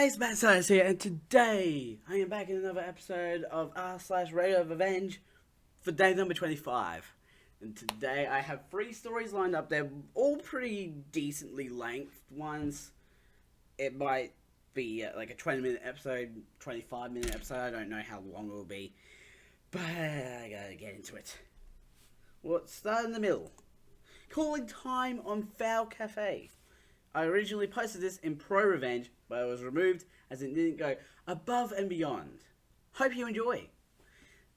guys, Matt Silas here, and today I am back in another episode of r/RegularRevenge for day number 25. And today I have 3 stories lined up. They're all pretty decently length ones. It might be like a 20-minute episode, 25-minute episode. I don't know how long it will be, but I gotta get into it. Let's start in the middle. Calling time on Foul Cafe. I originally posted this in Pro Revenge, but it was removed as it didn't go above and beyond. Hope you enjoy.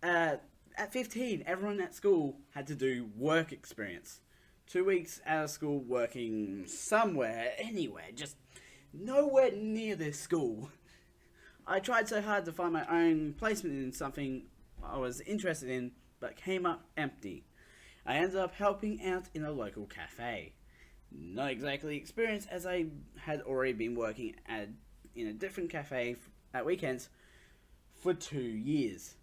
At 15, everyone at school had to do work experience. 2 weeks out of school working somewhere, anywhere, just nowhere near this school. I tried so hard to find my own placement in something I was interested in, but came up empty. I ended up helping out in a local cafe. Not exactly experienced, as I had already been working in a different cafe at weekends for 2 years.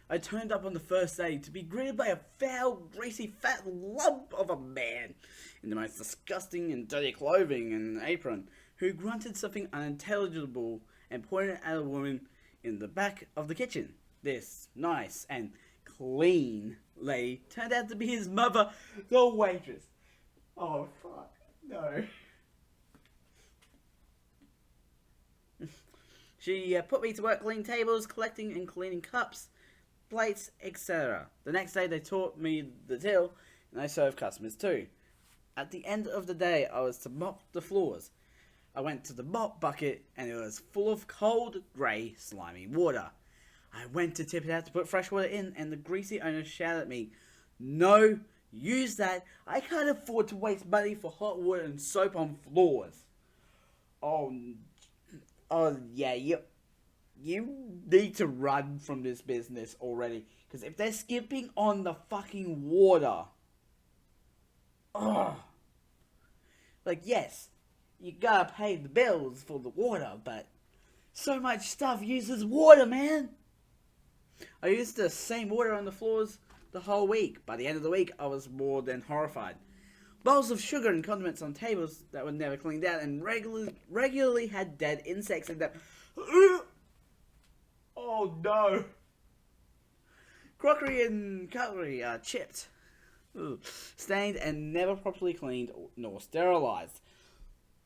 I turned up on the first day to be greeted by a foul, greasy, fat lump of a man in the most disgusting and dirty clothing and apron, who grunted something unintelligible and pointed at a woman in the back of the kitchen. This nice and clean lady turned out to be his mother, the waitress. Oh, fuck. No. She put me to work cleaning tables, collecting and cleaning cups, plates, etc. The next day they taught me the till, and I served customers too. At the end of the day, I was to mop the floors. I went to the mop bucket, and it was full of cold, grey, slimy water. I went to tip it out to put fresh water in, and the greasy owner shouted at me, "No! Use that. I can't afford to waste money for hot water and soap on floors." Oh yeah, you need to run from this business already. Because if they're skipping on the fucking water, like, yes, you gotta pay the bills for the water, but so much stuff uses water, man. I used the same water on the floors the whole week. By the end of the week, I was more than horrified. Bowls of sugar and condiments on tables that were never cleaned out and regularly had dead insects in them. Oh no! Crockery and cutlery are chipped, stained and never properly cleaned nor sterilized.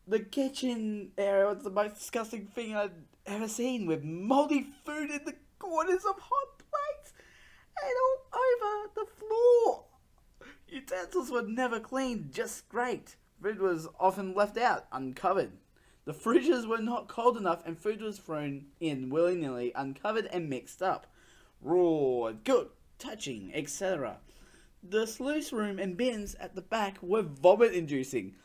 The kitchen area was the most disgusting thing I'd ever seen, with moldy food in the corners of hot plates and all over the floor. Utensils were never cleaned, just scraped. Food was often left out, uncovered. The fridges were not cold enough, and food was thrown in willy-nilly, uncovered and mixed up. Raw, cooked, touching, etc. The sluice room and bins at the back were vomit-inducing.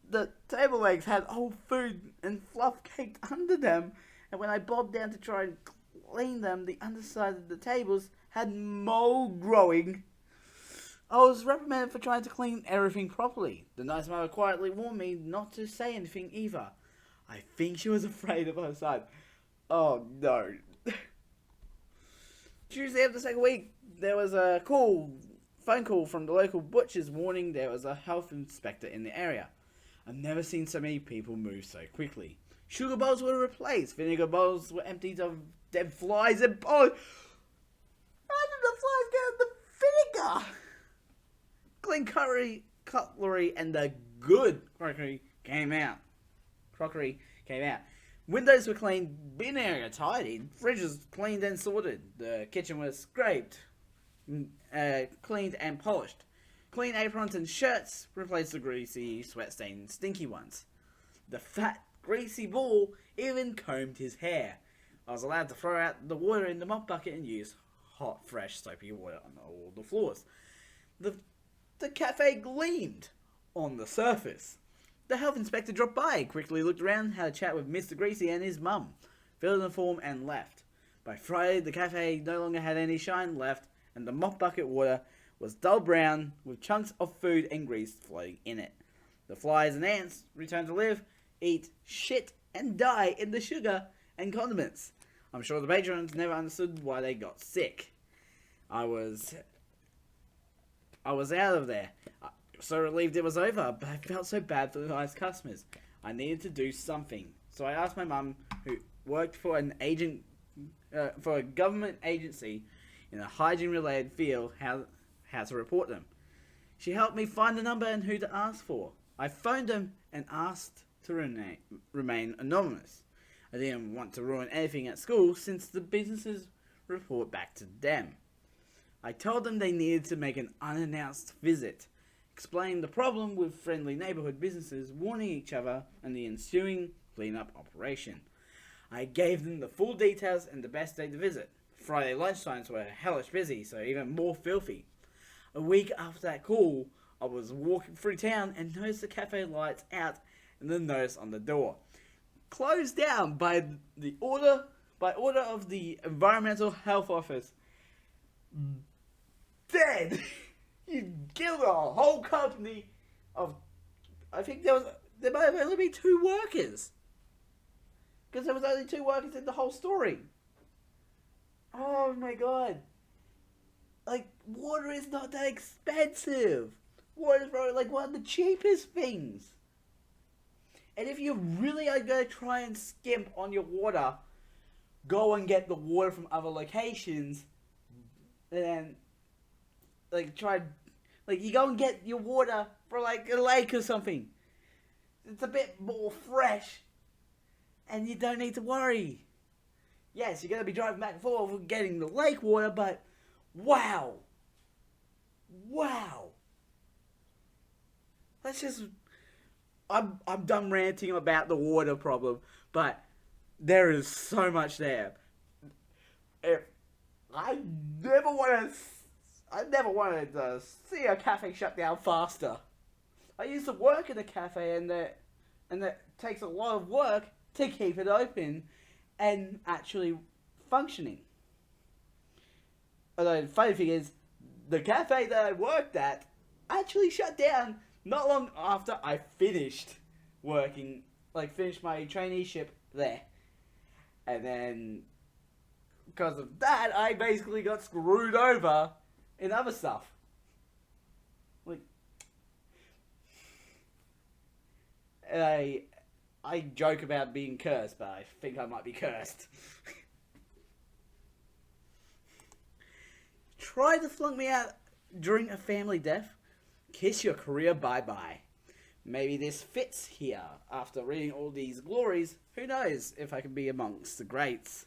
The table legs had old food and fluff caked under them, and when I bobbed down to try and clean them, the underside of the tables had mold growing. I was reprimanded for trying to clean everything properly. The nice mother quietly warned me not to say anything either. I think she was afraid of her son. Oh no. Tuesday of the second week, there was a phone call from the local butcher's warning there was a health inspector in the area. I've never seen so many people move so quickly. Sugar bowls were replaced. Vinegar bowls were emptied of dead flies and how did the flies get in the vinegar? Clean cutlery and the good crockery came out. Windows were cleaned, bin area tidied, fridges cleaned and sorted. The kitchen was scraped, cleaned and polished. Clean aprons and shirts replaced the greasy, sweat-stained, stinky ones. The fat, greasy bull even combed his hair. I was allowed to throw out the water in the mop bucket and use hot, fresh, soapy water on all the floors. The cafe gleamed on the surface. The health inspector dropped by, quickly looked around, had a chat with Mr. Greasy and his mum, filled in the form and left. By Friday, the cafe no longer had any shine left, and the mop bucket water was dull brown with chunks of food and grease floating in it. The flies and ants returned to live, eat shit, and die in the sugar and condiments. I'm sure the patrons never understood why they got sick. I was out of there. So relieved it was over, but I felt so bad for the nice customers. I needed to do something. So I asked my mum, who worked for for a government agency in a hygiene-related field, how to report them. She helped me find the number and who to ask for. I phoned them and asked to remain anonymous. I didn't want to ruin anything at school since the businesses report back to them. I told them they needed to make an unannounced visit, explaining the problem with friendly neighborhood businesses warning each other and the ensuing cleanup operation. I gave them the full details and the best day to visit. Friday lunchtimes were hellish busy, so even more filthy. A week after that call, I was walking through town and noticed the cafe lights out and the notice on the door. Closed down by order of the Environmental Health Office. Dead! You killed a whole company of... I think there might have only been 2 workers. Because there was only 2 workers in the whole story. Oh my god. Like, water is not that expensive. Water is probably like one of the cheapest things. And if you really are going to try and skimp on your water, go and get the water from other locations. And then, like, you go and get your water from, like, a lake or something. It's a bit more fresh. And you don't need to worry. Yes, you're going to be driving back and forth getting the lake water, but... Wow. Let's just... I'm done ranting about the water problem, but there is so much there. I never wanted to see a cafe shut down faster. I used to work in a cafe, and that takes a lot of work to keep it open and actually functioning. Although the funny thing is, the cafe that I worked at actually shut down not long after I finished working, finished my traineeship there. And then, because of that, I basically got screwed over in other stuff. And I joke about being cursed, but I think I might be cursed. Try to flunk me out during a family death? Kiss your career bye-bye. Maybe this fits here. After reading all these glories, who knows if I can be amongst the greats.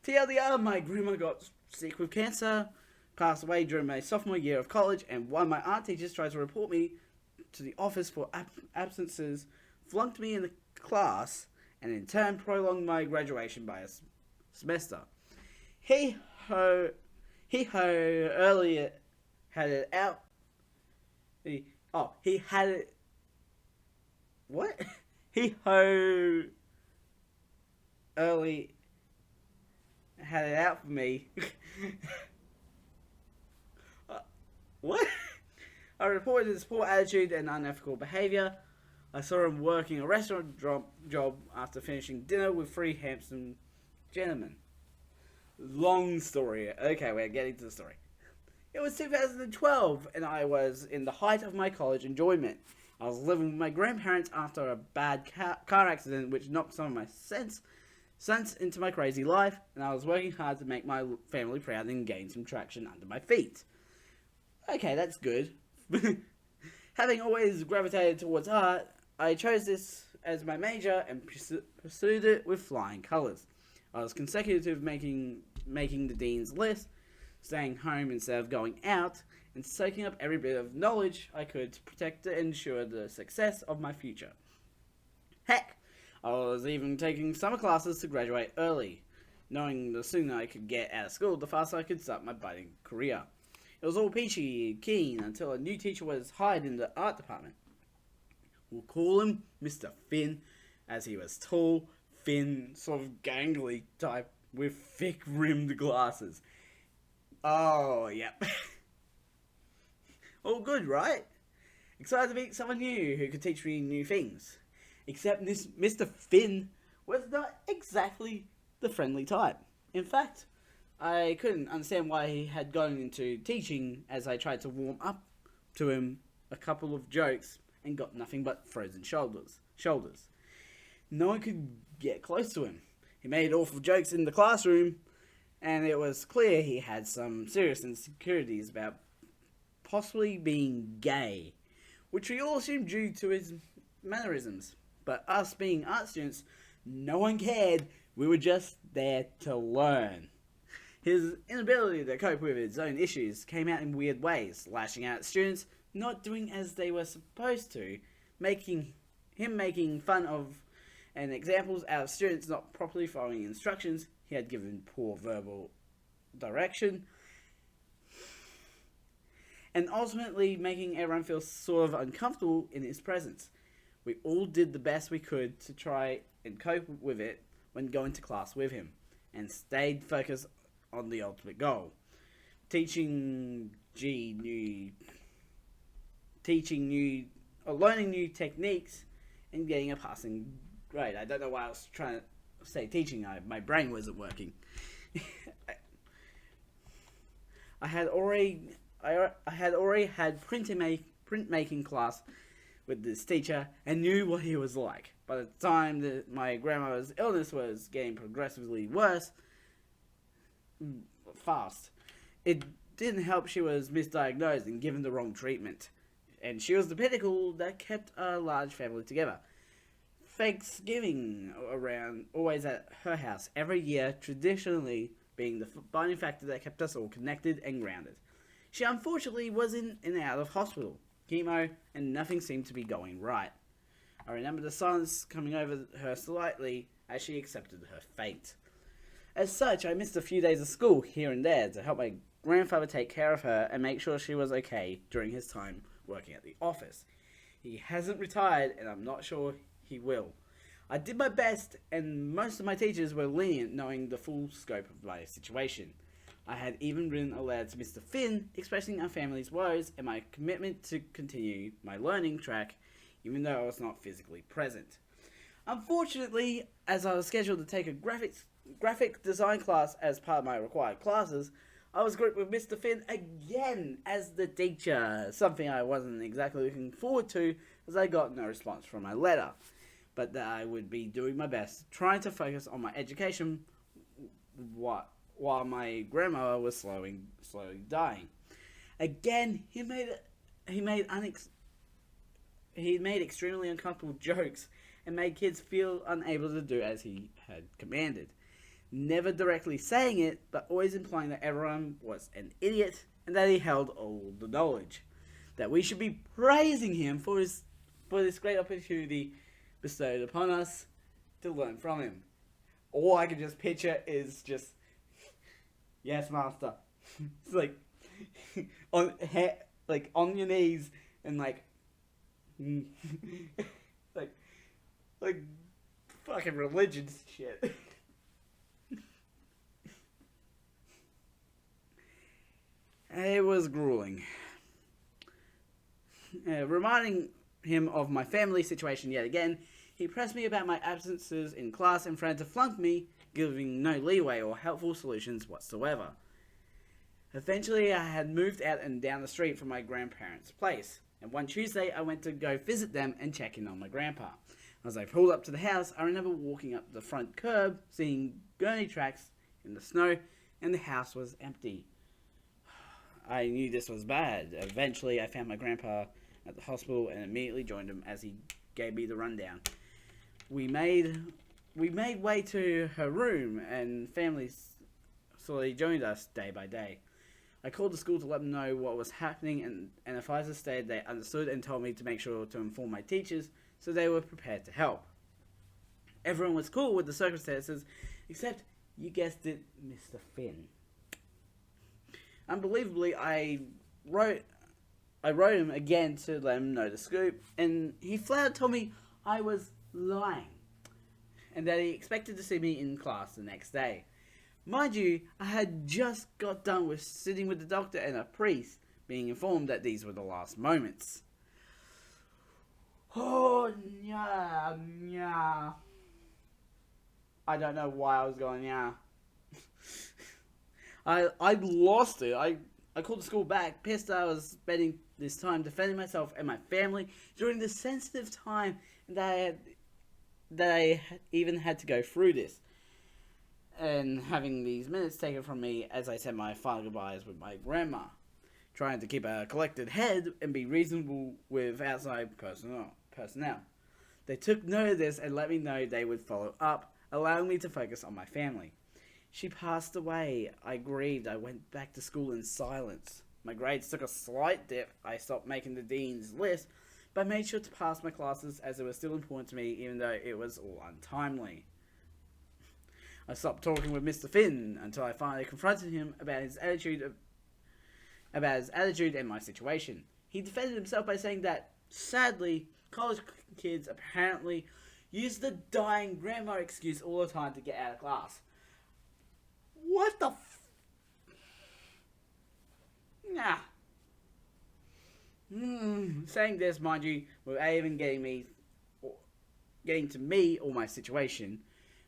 TLDR, my grandma got sick with cancer, passed away during my sophomore year of college, and one of my art teachers tried to report me to the office for absences, flunked me in the class, and in turn prolonged my graduation by a semester. He-ho, earlier had it out. He had it. What? He-ho, early had it out for me. What? I reported his poor attitude and unethical behaviour. I saw him working a restaurant job after finishing dinner with 3 handsome gentlemen. Long story. Okay, we're getting to the story. It was 2012, and I was in the height of my college enjoyment. I was living with my grandparents after a bad car accident which knocked some of my sense into my crazy life, and I was working hard to make my family proud and gain some traction under my feet. Okay, that's good. Having always gravitated towards art, I chose this as my major and pursued it with flying colours. I was consecutive making the dean's list, staying home instead of going out, and soaking up every bit of knowledge I could to protect and ensure the success of my future. Heck, I was even taking summer classes to graduate early, knowing the sooner I could get out of school, the faster I could start my budding career. It was all peachy keen until a new teacher was hired in the art department. We'll call him Mr. Finn, as he was tall, thin, sort of gangly type with thick rimmed glasses. Oh, yep. All good, right? Excited to meet someone new who could teach me new things. Except this Mr. Finn was not exactly the friendly type. In fact, I couldn't understand why he had gone into teaching, as I tried to warm up to him a couple of jokes and got nothing but frozen shoulders. no one could get close to him. He made awful jokes in the classroom, and it was clear he had some serious insecurities about possibly being gay, which we all assumed due to his mannerisms. But us being art students, no one cared. We were just there to learn. His inability to cope with his own issues came out in weird ways, lashing out at students, not doing as they were supposed to, making fun of and examples out of students not properly following instructions. He had given poor verbal direction, and ultimately making everyone feel sort of uncomfortable in his presence. We all did the best we could to try and cope with it when going to class with him, and stayed focused on the ultimate goal. Learning new techniques and getting a passing grade. I don't know why I was trying to say teaching. My brain wasn't working. I had already had printmaking class with this teacher and knew what he was like. By the time that my grandmother's illness was getting progressively worse, fast, it didn't help she was misdiagnosed and given the wrong treatment. And she was the pinnacle that kept a large family together. Thanksgiving around, always at her house, every year, traditionally being the binding factor that kept us all connected and grounded. She unfortunately was in and out of hospital, chemo, and nothing seemed to be going right. I remember the silence coming over her slightly as she accepted her fate. As such, I missed a few days of school here and there to help my grandfather take care of her and make sure she was okay during his time working at the office. He hasn't retired, and I'm not sure he will. I did my best, and most of my teachers were lenient, knowing the full scope of my situation. I had even written a letter to Mr. Finn expressing our family's woes and my commitment to continue my learning track, even though I was not physically present. Unfortunately, as I was scheduled to take a graphic design class as part of my required classes, I was grouped with Mr. Finn again as the teacher, something I wasn't exactly looking forward to as I got no response from my letter, but that I would be doing my best, trying to focus on my education while my grandmother was slowly dying. Again, he made extremely uncomfortable jokes and made kids feel unable to do as he had commanded. Never directly saying it, but always implying that everyone was an idiot and that he held all the knowledge. That we should be praising him for this great opportunity bestowed upon us to learn from him. All I can just picture is just, yes, master. It's like on your knees and like fucking religious shit. It was grueling. Reminding him of my family situation yet again, he pressed me about my absences in class and threatened to flunk me, giving no leeway or helpful solutions whatsoever. Eventually, I had moved out and down the street from my grandparents' place, and one Tuesday I went to go visit them and check in on my grandpa. As I pulled up to the house, I remember walking up the front curb, seeing gurney tracks in the snow, and the house was empty. I knew this was bad. Eventually, I found my grandpa at the hospital and immediately joined him as he gave me the rundown. We made way to her room, and families slowly joined us day by day. I called the school to let them know what was happening, and advisors stated they understood and told me to make sure to inform my teachers so they were prepared to help. Everyone was cool with the circumstances, except, you guessed it, Mr. Finn. Unbelievably, I wrote him again to let him know the scoop, and he flat out told me I was lying, and that he expected to see me in class the next day. Mind you, I had just got done with sitting with the doctor and a priest, being informed that these were the last moments. Oh, yeah. I don't know why I was going, yeah. I lost it. I called the school back, pissed I was spending this time defending myself and my family during this sensitive time, and that that I even had to go through this. And having these minutes taken from me as I said my final goodbyes with my grandma. Trying to keep a collected head and be reasonable with outside personnel. They took note of this and let me know they would follow up, allowing me to focus on my family. She passed away. I grieved. I went back to school in silence. My grades took a slight dip. I stopped making the dean's list, but I made sure to pass my classes as it was still important to me, even though it was all untimely. I stopped talking with Mr. Finn until I finally confronted him about his attitude and my situation. He defended himself by saying that, sadly, college kids apparently use the dying grandma excuse all the time to get out of class. What the Nah. Saying this, mind you, without even getting to me or my situation,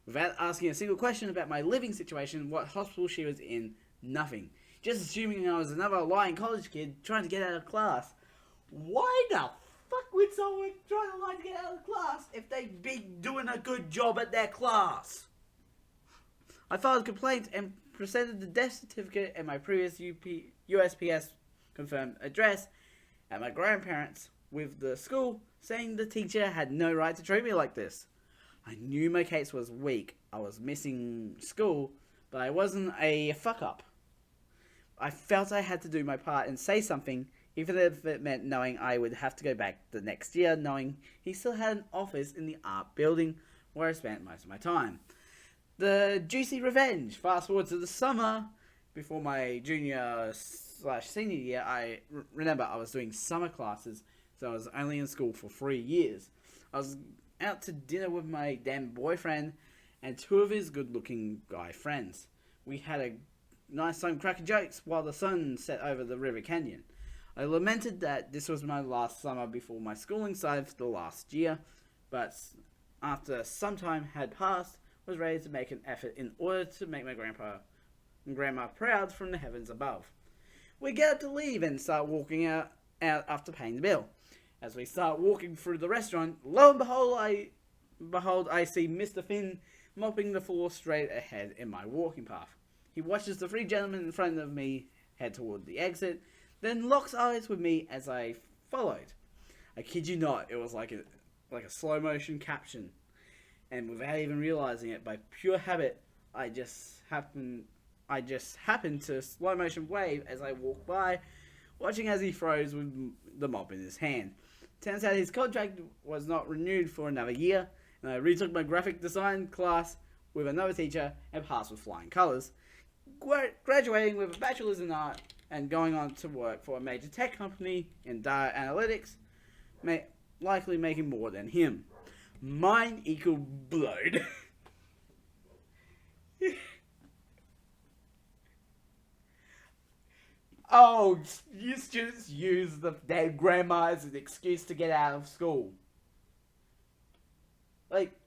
without asking a single question about my living situation, what hospital she was in, nothing. Just assuming I was another lying college kid trying to get out of class. Why the fuck would someone try to lie to get out of class if they'd be doing a good job at their class? I filed a complaint and presented the death certificate and my previous USPS confirmed address at my grandparents with the school, saying the teacher had no right to treat me like this. I knew my case was weak. I was missing school, but I wasn't a fuck-up. I felt I had to do my part and say something, even if it meant knowing I would have to go back the next year, knowing he still had an office in the art building where I spent most of my time. The juicy revenge. Fast forward to the summer, before my junior/senior year, I remember I was doing summer classes, so I was only in school for 3 years. I was out to dinner with my then boyfriend and 2 of his good-looking guy friends. We had a nice time cracking jokes while the sun set over the river canyon. I lamented that this was my last summer before my schooling started for the last year, but after some time had passed, was ready to make an effort in order to make my grandpa and grandma proud from the heavens above. We get up to leave and start walking out after paying the bill. As we start walking through the restaurant, lo and behold, I see Mr. Finn mopping the floor straight ahead in my walking path. He watches the 3 gentlemen in front of me head toward the exit, then locks eyes with me as I followed. I kid you not, it was like a slow motion caption. And without even realizing it, by pure habit, I just happened to slow motion wave as I walked by, watching as he froze with the mop in his hand. Turns out his contract was not renewed for another year, and I retook my graphic design class with another teacher and passed with flying colours, graduating with a bachelor's in art and going on to work for a major tech company in data analytics, likely making more than him. Mind equal blown. Oh, you students use their grandma as an excuse to get out of school. Like,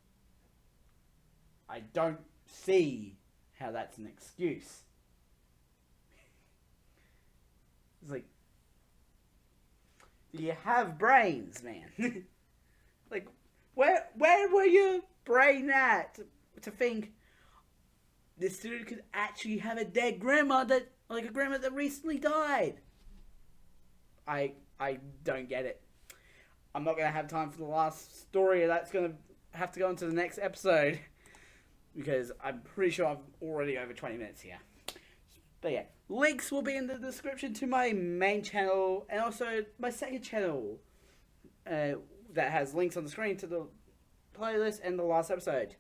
I don't see how that's an excuse. It's like, do you have brains, man? Like, where were your brain at to think this student could actually have a dead grandma that recently died? I don't get it. I'm not gonna have time for the last story. That's gonna have to go into the next episode because I'm pretty sure I'm already over 20 minutes here. But yeah, links will be in the description to my main channel and also my second channel that has links on the screen to the playlist and the last episode.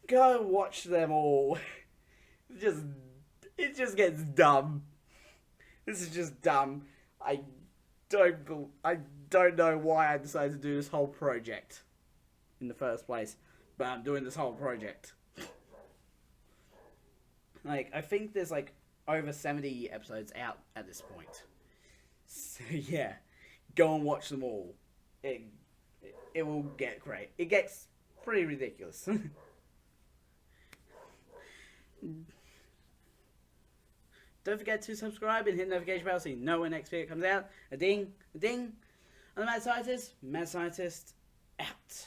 Go watch them all. It just gets dumb. This is just dumb. I don't know why I decided to do this whole project in the first place, but I'm doing this whole project. Like, I think there's like over 70 episodes out at this point. So yeah, go and watch them all. It will get great. It gets pretty ridiculous. Don't forget to subscribe and hit the notification bell so you know when next video comes out. A ding, a ding. I'm the Mad Scientist. Mad Scientist out.